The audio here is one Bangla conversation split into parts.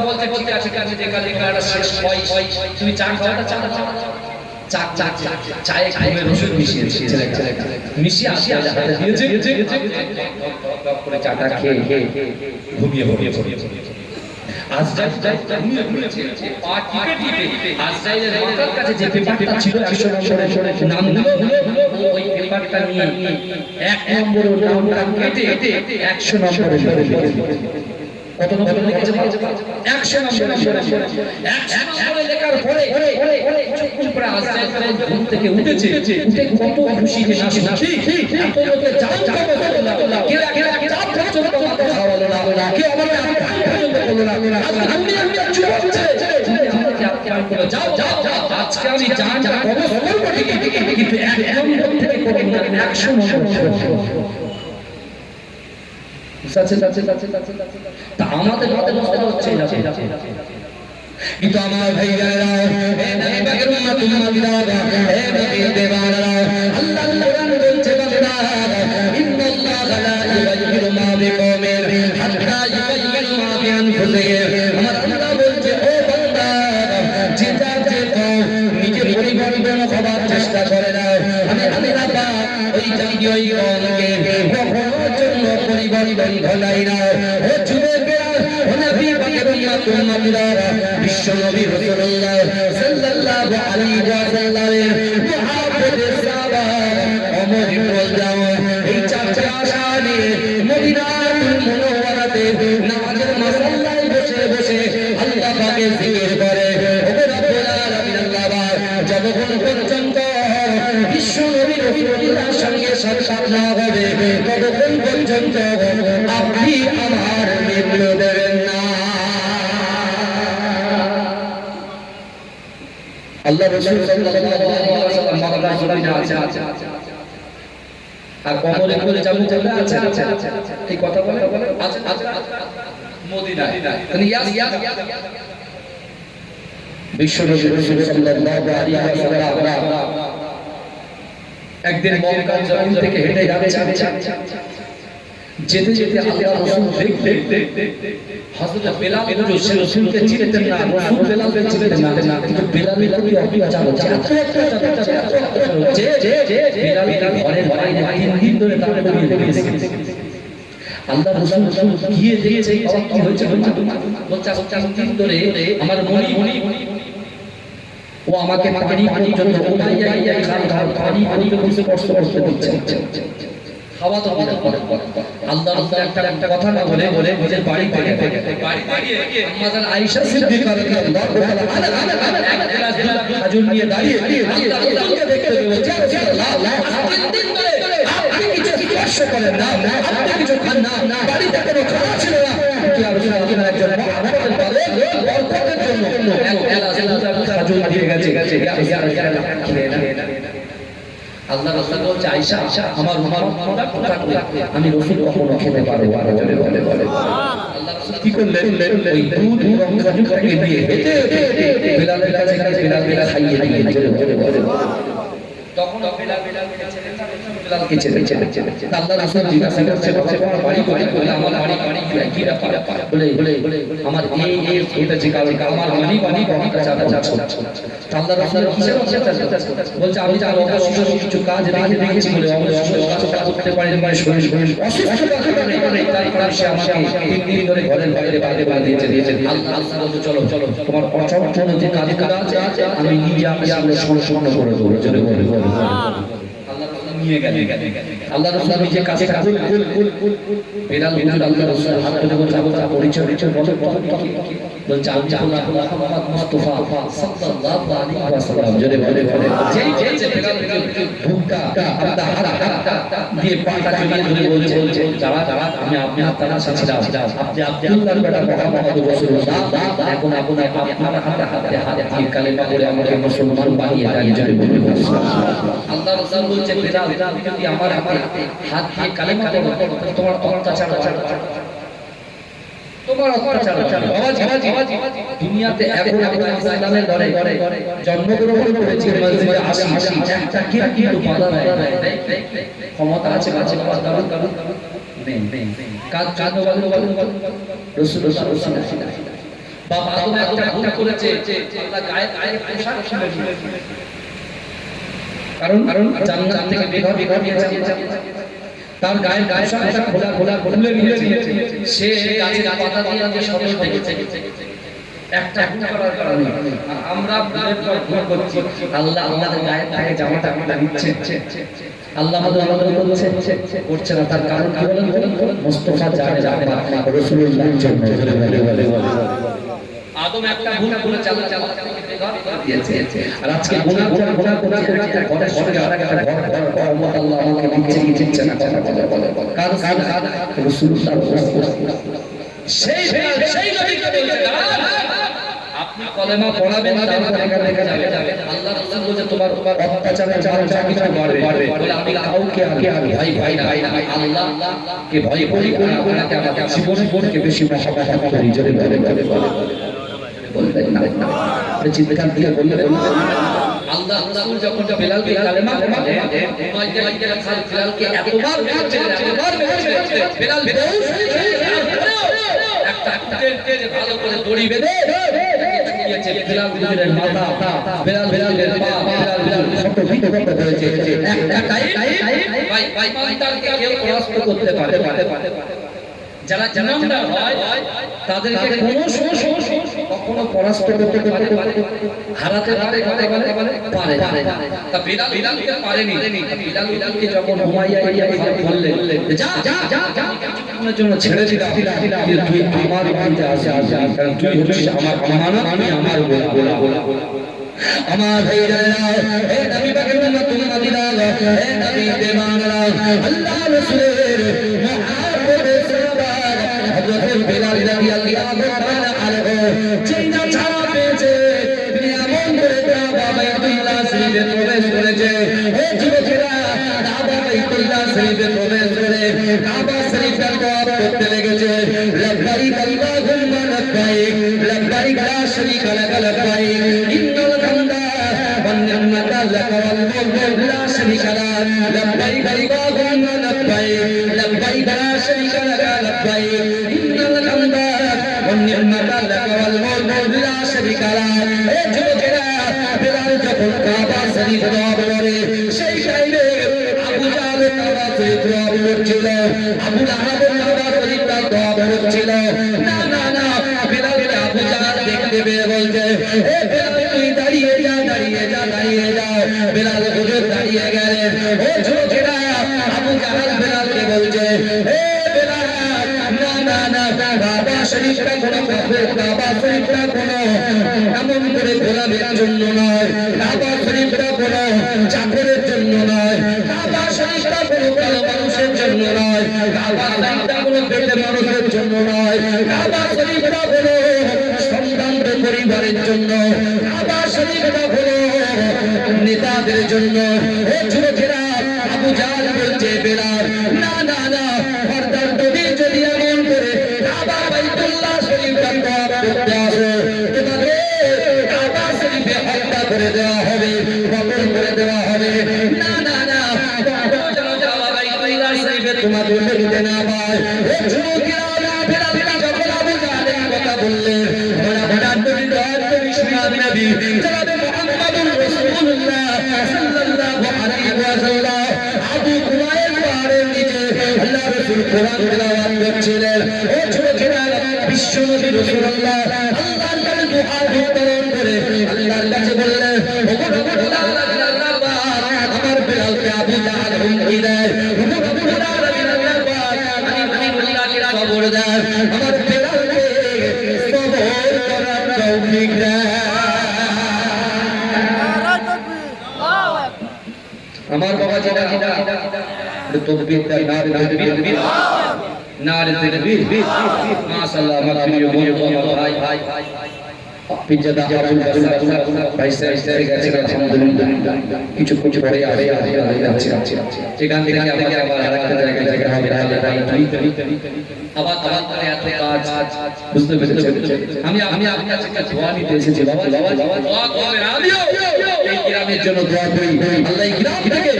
বলতে বলতে আছে কাছে যে কাজে কাজটা শেষ হয় তুমি চা খাওয়াটা চা চায়ে ঘুমের ওষুধ মিশিয়েছে মিশিয়ে আসে হাতে দিয়েছে করে চাটা খেয়ে ঘুমিয়ে পড়ে আজরাইল পা টিপে আজরাইলের মাথার কাছে যে পেপারটা ছিল 100 নম্বরের নামগুলো ওই পেপারটা নিয়ে 1 নম্বরের নামটা কেটে 100 নম্বরে কত নম্বরে লিখেছে 100 নম্বরে লেখার পরে চুপ করে আজরাইল ঘুম থেকে উঠে কত খুশি যে নাচি এত লোকে জান খাওয়া কে চাপ পর্যন্ত মাথা খাওয়ালো না কে আমাকে আমি চুপ হচ্ছে যাও আজকে আমি জান কত খবর করি কিন্তু 1 নম্বর থেকে কত 100 নম্বর তা আমাদের মতে হচ্ছে কিন্তু আমার ভাইরা হে নবী পাকের উম্মত উম্মতিরা হে নবী দেওয়ারা আল্লাহ কোরআন বলছে বান্দা ইন্নাল্লাহা লা ইউগাইয়িরু মা বিকওমিন হাত্তা ইউগাইয়িরু মা বিআনফুসিহিম আমার আল্লাহ বলছে ও বান্দা যে কওম নিজে পরিবর্তন হবার চেষ্টা করে না আমি আল্লাহ ওই জাতি ওই কওমকে কখনো জন্য পরিবর্তন ঘটাই না ও যুবকেরা ও নবী পাকের উম্মত উম্মতিরা বিশ্ব নবী রাসূলুল্লাহ সাল্লাল্লাহু আলাইহি ওয়াসাল্লামের মুহাব্বতের সাহাবা ওমর ইবনে যাও এই চারটি আশা নিয়ে মদিনাতুল মুনাওয়ারাতে নামাজের মাসাল্লায় বসে আল্লাহ পাকের জিকির করে ও রব্বুল আলামিন আল্লাহ যতক্ষণ পর্যন্ত বিশ্ব নবী রাসূলুল্লাহর সঙ্গে সাক্ষাৎ না হবে ততক্ষণ পর্যন্ত আপনি আমার মৃত্যু দেবেন না আল্লাহ রাসূল সাল্লাল্লাহু আলাইহি ওয়াসাল্লাম মাওলানা জুরাইনা আছে আর কবরে করে যাবো আছে এই কথা বলে আছে মদিনা মানে ইয়াস বিশ্ব নবী রাসূল সাল্লাল্লাহু আলাইহি ওয়াসাল্লাম একদিন মক্কা জমিন থেকে হেঁটে যাচ্ছে যেতে যেতে আল্লাহ রাসূল দেখতে হযরত বেলাল রাসূলকে চিনতেন না রাসূল বেলালকে চিনতেন না কিন্তু বেলালের প্রতি অত্যাচার হচ্ছে যে বেলালকে ঘরের বাইরে 3 দিন ধরে তাকে করিয়ে রেখেছে আল্লাহ রাসূল গিয়ে দেখেছে কি হয়েছে বলছে 3 দিন ধরে আমার মনি ও আমাকে পানি পর্যন্ত উঠাইয়া পানি পর্যন্ত কষ্ট দিচ্ছে খাওয়া তো আল্লাহ রাসূল একটা কথা না বলে নিজের বাড়ি দাঁড়িয়ে আম্মাজান আয়েশা সিদ্দিকা রাদিয়াল্লাহু তাআলা এক গ্লাস খাজুর নিয়ে দাঁড়িয়ে আল্লাহ রাসূলকে দেখতে বলছে আল্লাহ 3 দিন ধরে আপনি কিছু স্পর্শ করেন না আপনি কিছু খান না বাড়িতে কোনো খাওয়া ছিল না কি আর আপনার একজন আমাদের বলে বরকতের জন্য এক গ্লাস খাজুর দিয়ে গেছে আল্লাহ রাসূল বলছে আয়েশা আমার উম্মতটা কথা কই আমি রাসূল কখনো খেতে পারবো বলে আল্লাহ রাসূল কি করলেন ওই দুধ এবং খাজুরটাকে দিয়ে হেঁটে বেলালের কাছে বেলাল খাইয়ে বলে তখন বেলালকে ছেড়ে আল্লাহ রাসূল জিজ্ঞাসা করছে তোমার বাড়ি বলে আমার বাড়ি কি ব্যাপার বলে আমার এই এটা যে কারণে আমার বাড়ি কাছে আল্লাহ রাসূল কিসের বলছে আমি তো অবশ্য কিছু কাজ রেখে দিয়েছি বলে অবশ্য কাজ করতে পারি না শরীর অসুস্থ তারপরে সে আমাকে 3 দিন ধরে ঘরের বাইরে দিয়েছে আল্লাহ বলছে চলো তোমার অচঞ্চল যে কাজগুলো আছে আমি নিজে আমি সম্পূর্ণ করে দেবো চলে বলে আল্লাহ রাসূল নিয়ে গেলেন আল্লাহ রাসূল নিজে কাছে বেলাল হুজুর আল্লাহ রাসূল হাত ধরে বলছে আপনার পরিচয় বলছে আমি মুহাম্মদ মুস্তাফা সাল্লাল্লাহু আলাইহি ওয়াসাল্লাম জোরে বলে যেই বেলাল ভুক্কা আপনার হাত দিয়ে পাটা জড়িয়ে ধরে বলছে যারা আমি আপনি আপনার সাথে ছিলাম আপনি আব্দুল্লাহর বেটা মুহাম্মদ রাসূলুল্লাহ এখন আপনার হাতে দিয়ে কালেমা পড়ে আমাকে মুসলমান বানিয়ে দেন জোরে বলে আল্লাহ রাসূল বলছে বেলাল যদি আমার হাতে হাত দিয়ে কালেমা পড়ো তোমার অত্যাচার দুনিয়াতে এখন ইসলামের ঘরে জন্মগ্রহণ করেছে মসজিদে আসি একটা কিন্তু বাধা নাই ক্ষমতা আছে কাজ রাসূলুল্লাহ বাবা আদম একটা ভুল করেছে, আল্লাহ গায়ে গায়ে পোশাক খুলে দিয়েছে, কারণ জান্নাত থেকে বের হয়েছে, তার গায়ের পোশাকটা খোলা খুলে দিয়েছে, সে গাছের পাতা দিয়ে সতর্ক থেকেছে একটা ভুল করার কারণে। আমরা ভুলের পর ভুল করছি, আল্লাহ আমাদের গায়ের থেকে জামাটা খুলে দিচ্ছে, আল্লাহ আমাদের বলছে করছে না, তার কারণ কি বলেন? মুস্তাফা জানে রাসূলুল্লাহর জন্য বলে আদম একটা ভুল করে চালা থেকে বের করে দিয়েছে, আর আজকে গুনাহ একটা ঘরের সঙ্গে আরেকটা ঘর আল্লাহ আমাকে দিচ্ছে না, বলে কারণ রাসূলুল্লাহ সেই নবীকে বলছে আপনি কলেমা পড়াবেন, তারপর এখানে যাবে আল্লাহ রাসূল বলে তোমার অত্যাচারে যা কিছু বাড়বে বলে আমি কাউকে আগে ভাই না, আল্লাহকে ভয় করি, আপনাকে আমাকে জীবনকে বেশি মহাব্বত করি, জোরে বলে বলবেন না চিন্তা থেকে বললে আল্লাহ রাসূল যখন বেলালকে কালেমা পড়াতে উমাইয়া বেলালকে এতবার মেরেছে বেলাল একটা ভালো করে দড়ি বেঁধে দিয়েছে, বেলাল বিলের মাথা, বেলালের পা, বেলাল ছোট হয়েছে, একটা ভাই তারকে কেউ পরাস্ত করতে পারে, যারা জানামদার হয় তাদেরকে কোনো সমস্যা কখনো পরাস্ত করতে হারাতে পারে। তা বেলালকে পারেনি, বেলালকে যখন উমাইয়া বললেন যা আপনার জন্য ছেড়ে দিলাম, তুই আমার বাড়িতে আসে, কারণ তুই হচ্ছিস আমার আমানত, আমি আমার গোলা আমার ভাইরা হে নবী পাকের উম্মত উম্মতিরা, হে নবী দেওয়ানরা, আল্লাহ রাসূলের মুহাব্বতে সরবার হযরত বেলাল রাদিয়াল্লাহু তাআলা আনহু যেই না ছাড়া পেয়েছে, তিনি এমন করে কাবা বাইতুল্লাহ শরীফে প্রবেশ করেছে। হে যুবকেরা, কাবা বাইতুল্লাহ শরীফে প্রবেশ করে কাবা শরীফের তওয়াফ করতে লেগেছে। লব্বাইক আল্লাহুম্মা লব্বাইক, লব্বাইক লা শারীকা লাক লব্বাইক, ইন্নাল হামদা ওয়ান নি'মাতা লাক ওয়াল মুলক লা শারীকা লাক, লব্বাইক আল্লাহুম্মা লব্বাইক, লব্বাইক লা শারীকা লাক লব্বাইক, ইন্নাল হামদা ওয়ান নি'মাতা লাক ওয়াল মুলক লা শারীকা লাক। এ যুবকেরা, বেলাল যখন কাবা শরীফ তওয়াফ করে সেই টাইমে আবু জাহল কাবা শরীফ তওয়াফ করছিল, আবু লাহাব কাবা শরীফ তওয়াফ করছিল। না বেলাল আবু জাহল দেখতে পেয়ে বলছে, এ বেলাল তুই দাঁড়িয়ে যাও। বেলাল হুজুর দাঁড়িয়ে গেলেন। ও যুবকেরা, আবু জাহল বেলালকে বলছে, এ বেলাল না কাবা শরীফটা কোনো কাফের, কাবা শরীফটা কোনো এমন করে গোলামের জন্য নয়, কাবা শরীফটা কোনো চাকরের জন্য নয়, কাবা শরীফটা কোনো কালো মানুষের জন্য নয়, কাবা শরীফটা কোনো পেটে মানুষের জন্য নয়, কাবা শরীফটা কোনো সম্ভ্রান্ত পরিবারের জন্য, কাবা শরীফটা কোনো নেতাদের জন্য। ও যুবকেরা, আবু জাহল বলছে বেলাল না ফরদার যদি এমন করে কাবা বাইতুল্লাহ শরীফটা তওয়াফ করতে আসো, তোমাকে কাবা শরীফে হত্যা করে দেওয়া হবে, কবর করে দেওয়া হবে। না কাবা বাইতুল্লাহ শরীফে তোমাদের দেখতে না পায়। ও যুবকেরা, বেলাল যখন আবু জাহলের কথা বললেন, বড় নবী শুনাবি নবী জনাবে মুহাম্মদুর রাসূলুল্লাহ সাল্লাল্লাহু আলাইহি ওয়াসাল্লাম আবু কুরাইশ পাহাড়ের নিচে আল্লাহ রাসূল কোরআন তেলাওয়াত করছিলেন। ও যুবকেরা, বিশ্বনবী রাসূলুল্লাহ আল্লাহর কাছে দুআ উত্তরণ করে আল্লাহর কাছে বললেন, ওগো আল্লাহ, আমার বেলালকে আবু জাহল হুমকি দেয়, ওগো আল্লাহ, আমি আল্লাহকে খবর দেন, আমার বেলালকে সবর করার তৌফিক দেন। আমার বাবা যেটা তকবীর দেয়, নারে তাকবীর, মাশাআল্লাহ। আমার প্রিয় বন্ধু, আমার ভাই পিজ্জাদা আবুল বাসার ভাই স্যার গেছে আলহামদুলিল্লাহ, কিছু পরে যাচ্ছে সেখান থেকে আমাকে আবার আরেকটা জায়গায় হবে, তাহলে ভাই আবার করে এত কাজ বুঝতে পেরেছেন। আমি আপনার কাছে দোয়া নিতে এসেছি, বাবা দোয়া করবেন, আমিও এই গ্রামের জন্য দোয়া করি, আল্লাহ এই গ্রাম থেকে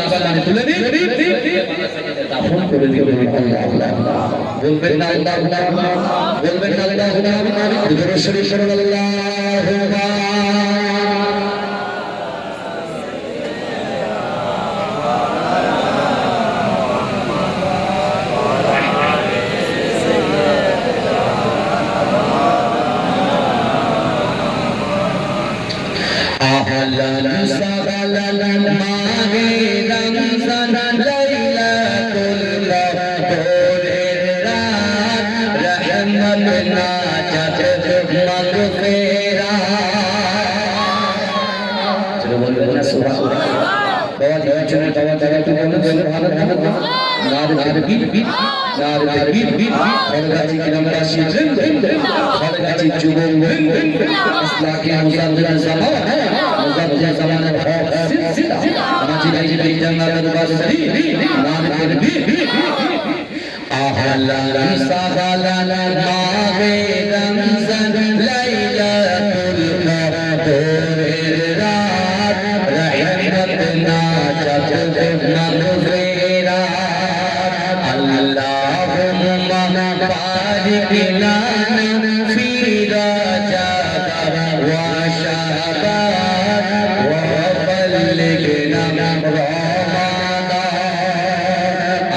আসমানে তুলে নিন, দাফন করে দিবেন। আল্লাহ বলবেন না, আল্লাহ বলবেন না, আল্লাহ দুরূদ শরীফ সাল্লাল্লাহু أهلا وسهلا ماهِ رمضان ليلة القدر رحمة نجات مغفرة চলো বলবেন না সুবহানাল্লাহ বাবা দেওয়ার জন্য দাওয়া তো বলুন সুবহানাল্লাহ নারে তাকবীর নারে তাকবীর খলগাছি গ্রামবাসী খলগাছি যুবক আসলাকে মুজাদ্দিদ জামান মুজাদ্দিদ জামানের হক সিলসিলা আমাজি ভাই জান্নাতুল বাসরি নারে তাকবীর আহলান সাহালান মাহে রমজান লাইলাতুল কদরের রাত রহমত নাজাত মাগফিরা আল্লাহুম্মা বারিক লানা ফি রাজাব ওয়া শাবান ওয়া বাল্লিগনা রমাদান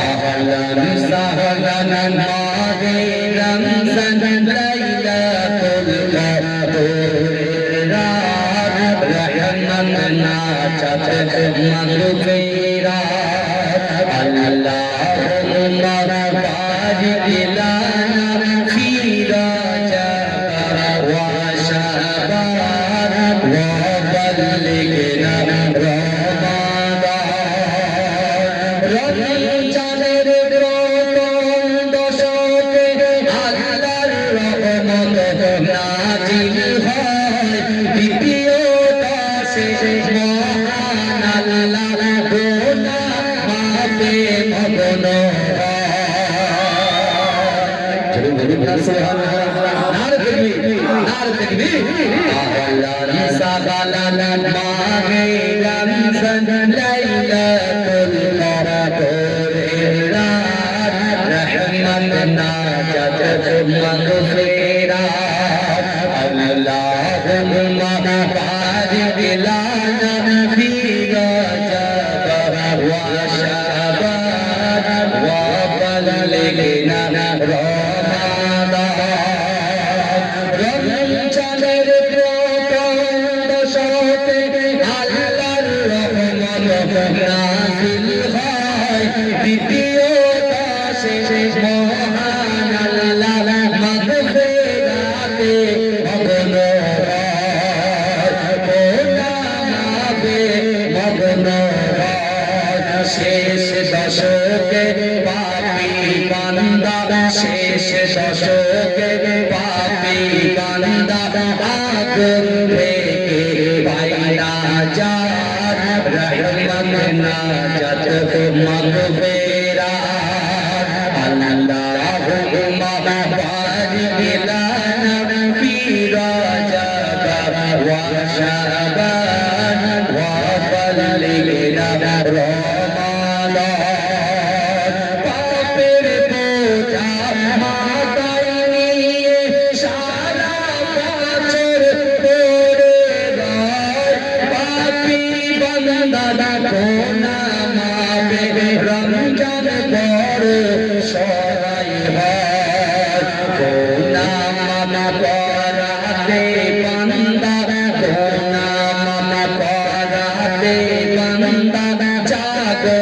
আহলান সাহলান মাহে রমজান লাইলাতুল কদরের রাত রহমত নাজাত মাগফিরা আল্লাহুম্মা বারিক লানা ফি রাজাব ওয়া শাবান ওয়া বাল্লিগনা রমাদান রমজানের প্রথম দশকে আল্লাহর রহমত নাজিল হয় দ্বিতীয় দশে মহান আল্লাহ গুনাহ মাফে মগ্ন চলো বলুন না সুবহানাল্লাহ নারে তাকবীর আহলান সাহালান মাহে রমজান লাইলাতুল কদরের রাত রহমত নাজাত মাগফিরা আল্লাহুম্মা বারিক লানা ফি রাজাব ওয়া শাবান ওয়া বাল্লিগনা রমাদান রমজানের প্রথম দশকে আল্লাহর রহমত নাযিল হয় দ্বিতীয় দশে মহান আল্লাহ মাগফিরাতে মগ্ন হয় গুনাহ মাফে মগ্ন হয় শেষ দশকে পাপী বান্দা শেষ দশকে পাপী বান্দা আগুন থেকে বাইরা যায় রহমত নাজাত মাগফিরা আল্লাহুম্মা বারিক লানা ফি রাজাব ওয়া শাবান ওয়া বাল্লিগনা রমাদান পাপের বোঝা মাথায় নিয়ে সারা বছর পড়ে রয় পাপী বান্দা গুনাহ মাফে রমজান বড় সহায় হয় গুনাহ মাফ করাতে বান্দা গুনাহ মাফ করাতে বান্দা জাগো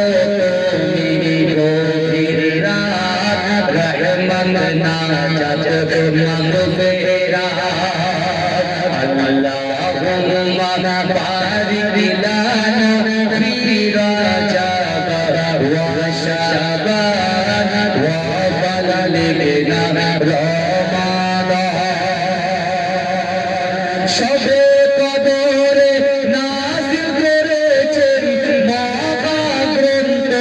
তুমি গভীর রাত রহমত নাজাত মাগফিরা আল্লাহুম্মা বারিক লানা ফি রাজাব ওয়া শাবান ওয়া বাল্লিগনা রমাদান শবে কদরে নাযিল করেছেন মহাগ্রন্থ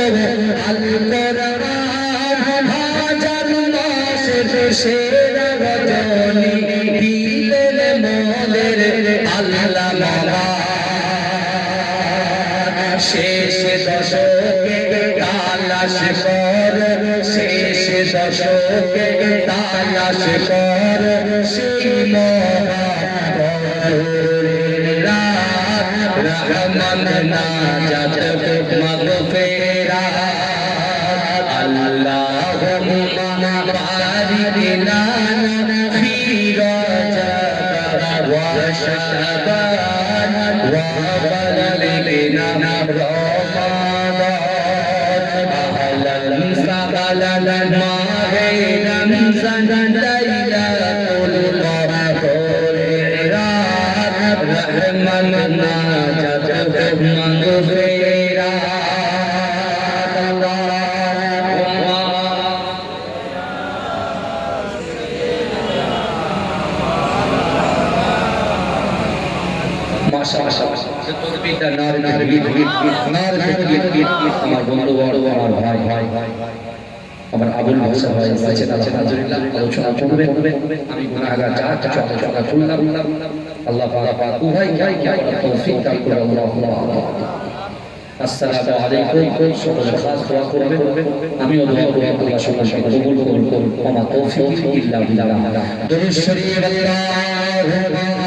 আল কোরআন হাজার মাসের সেরা রজনী দিলেন মোদের আল্লাহ মহান শেষ দশকে তালাশ কর শেষ দশকে তালাশ কর সেই নাজাত মাগফিরাত আল্লাহুম্মা বারিক লানা ফি রাজাব ওয়া শাবান ওয়া বাল্লিগনা রমাদান আহলান সাহলান মাহে রমজান লাইলাতুল কদর রহমান নাজাত মাগফিরাত আমার বন্ধু বড় আমার ভাই আমার আবুল হাসান ভাই আছেন আলহামদুলিল্লাহ আলোচনা করবে আমি গুনাহগার যা কিছু আলোচনা করলাম আল্লাহ পাক উভয় কে তৌফিক দান করে আল্লাহ আসসালামু আলাইকুম সকলে খাস দোয়া করবে আমিও দোয়া করি আল্লাহ সকলকে কবুল করুন ওয়া মা তৌফিক ইল্লা বিল্লাহ দরুদ শরীফ আল্লাহু